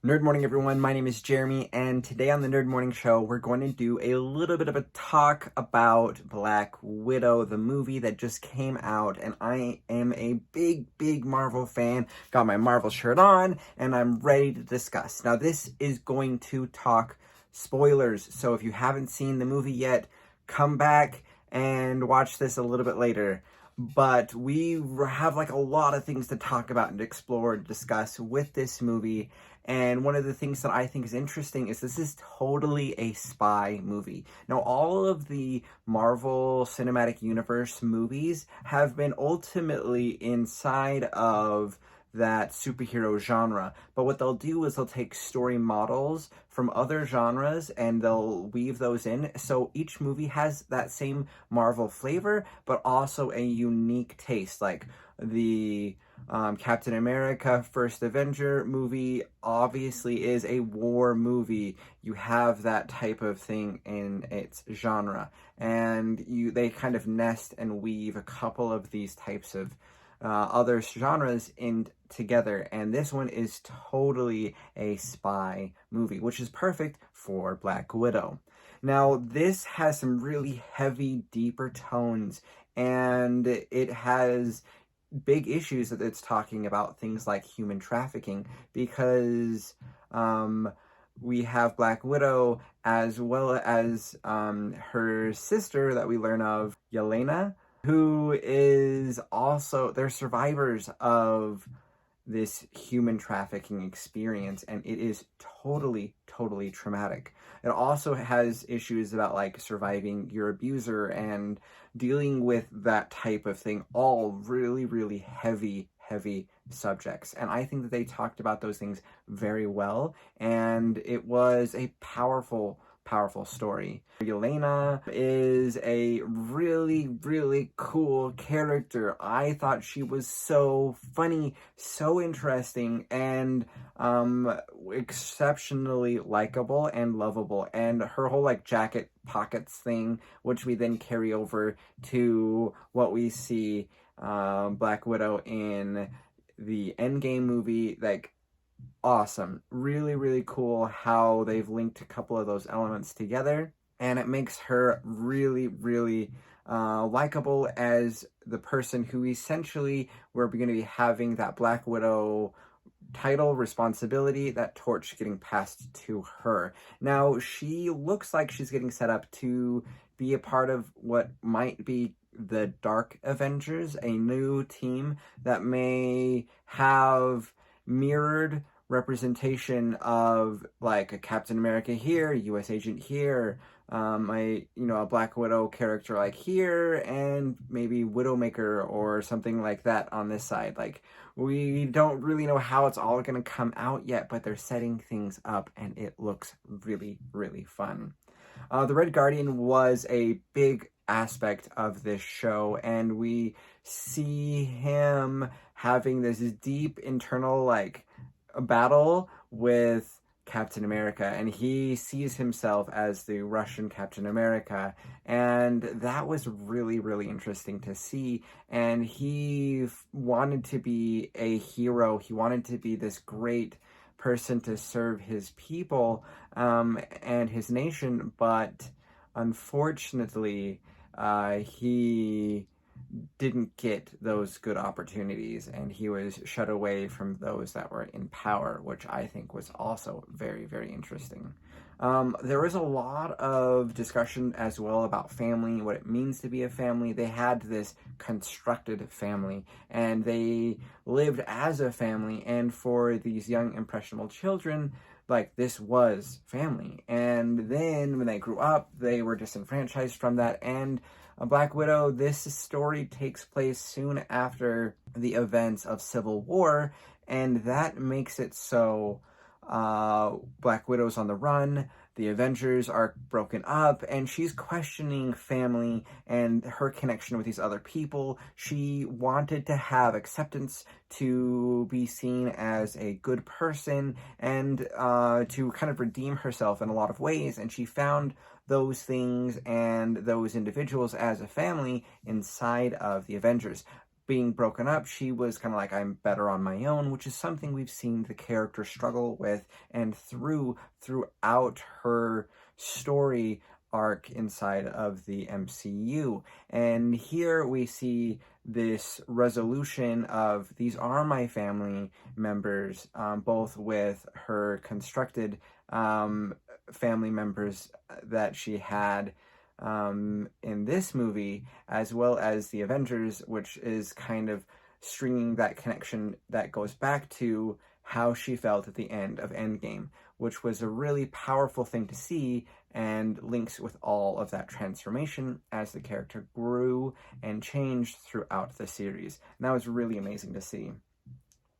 Nerd Morning, everyone. My name is Jeremy, and today on the Nerd Morning Show, we're going to do a little bit of a talk about Black Widow, the movie that just came out, and I am a big Marvel fan. Got my Marvel shirt on, and I'm ready to discuss. Now, this is going to talk spoilers, so if you haven't seen the movie yet, come back and watch this a little bit later. But we have like a lot of things to talk about and explore and discuss with this movie. And one of the things that I think is interesting is this is totally a spy movie. Now, all of the Marvel Cinematic Universe movies have been ultimately inside of that superhero genre. But what they'll do is they'll take story models from other genres and they'll weave those in. So each movie has that same Marvel flavor, but also a unique taste. Like the Captain America First Avenger movie obviously is a war movie. You have that type of thing in its genre, and they kind of nest and weave a couple of these types of other genres in together, and this one is totally a spy movie, which is perfect for Black Widow. Now, this has some really heavy, deeper tones, and it has big issues that it's talking about things like human trafficking, because we have Black Widow as well as her sister that we learn of, Yelena, who is also, they're survivors of this human trafficking experience, and it is totally traumatic. It also has issues about like surviving your abuser and dealing with that type of thing, all really heavy subjects. And I think that they talked about those things very well, and it was a powerful story. Yelena is a really cool character. I thought she was so funny, so interesting, and exceptionally likable and lovable. And her whole like jacket pockets thing, which we then carry over to what we see Black Widow in the Endgame movie, like awesome. Really cool how they've linked a couple of those elements together, and it makes her really likable as the person who essentially we're going to be having that Black Widow title responsibility, that torch getting passed to her. Now, she looks like she's getting set up to be a part of what might be the Dark Avengers, a new team that may have mirrored representation of like a Captain America here, US agent here, a Black Widow character like here, and maybe Widowmaker or something like that on this side. Like, we don't really know how it's all gonna come out yet, but they're setting things up and it looks really fun. The Red Guardian was a big aspect of this show, and we see him having this deep internal like battle with Captain America, and he sees himself as the Russian Captain America, and that was really interesting to see. And he wanted to be a hero. He wanted to be this great person to serve his people and his nation, but unfortunately he didn't get those good opportunities, and he was shut away from those that were in power, which I think was also very interesting. There was a lot of discussion as well about family, what it means to be a family. They had this constructed family, and they lived as a family, and for these young impressionable children, like, this was family. And then when they grew up, they were disenfranchised from that. And Black Widow, this story takes place soon after the events of Civil War, and that makes it so Black Widow's on the run, the Avengers are broken up, and she's questioning family and her connection with these other people. She wanted to have acceptance, to be seen as a good person, and to kind of redeem herself in a lot of ways, and she found those things and those individuals as a family inside of the Avengers. being broken up, she was kind of like, I'm better on my own, which is something we've seen the character struggle with and throughout her story arc inside of the MCU. And here we see this resolution of these are my family members, both with her constructed family members that she had in this movie, as well as the Avengers, which is kind of stringing that connection that goes back to how she felt at the end of Endgame, which was a really powerful thing to see and links with all of that transformation as the character grew and changed throughout the series. And that was really amazing to see.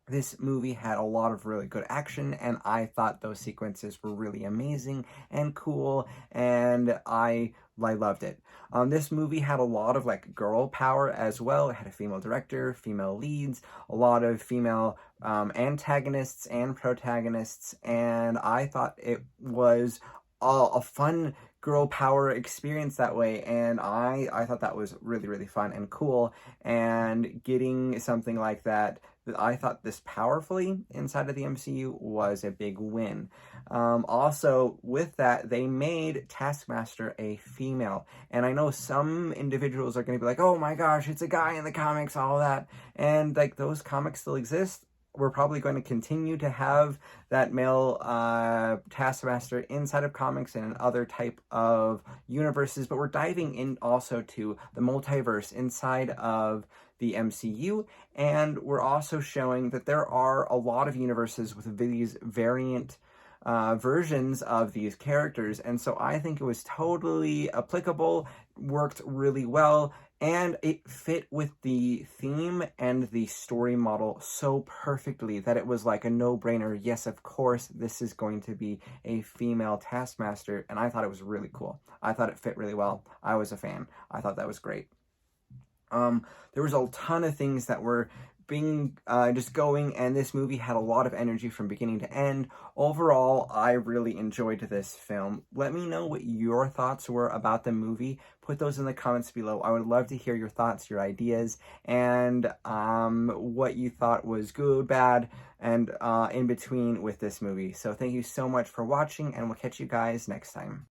This movie had a lot of really good action, and I thought those sequences were really amazing and cool, and I loved it. This movie had a lot of like girl power as well. It had a female director, female leads, a lot of female antagonists and protagonists, and I thought it was a fun girl power experience that way, and I thought that was really, really fun and cool, and getting something like that I thought this powerfully inside of the MCU was a big win. Also, with that, they made Taskmaster a female. And I know some individuals are going to be like, oh my gosh, it's a guy in the comics, all that. And like those comics still exist. We're probably going to continue to have that male Taskmaster inside of comics and in other type of universes, but we're diving in also to the multiverse inside of the MCU, and we're also showing that there are a lot of universes with these variant versions of these characters, and so I think it was totally applicable, worked really well, and it fit with the theme and the story model so perfectly that it was like a no-brainer. Yes, of course, this is going to be a female Taskmaster, and I thought it was really cool. I thought it fit really well. I was a fan. I thought that was great. There was a ton of things that were being just going, and this movie had a lot of energy from beginning to end. Overall, I really enjoyed this film. Let me know what your thoughts were about the movie. Put those in the comments below. I would love to hear your thoughts, your ideas, and what you thought was good, bad, and in between with this movie. So thank you so much for watching, and we'll catch you guys next time.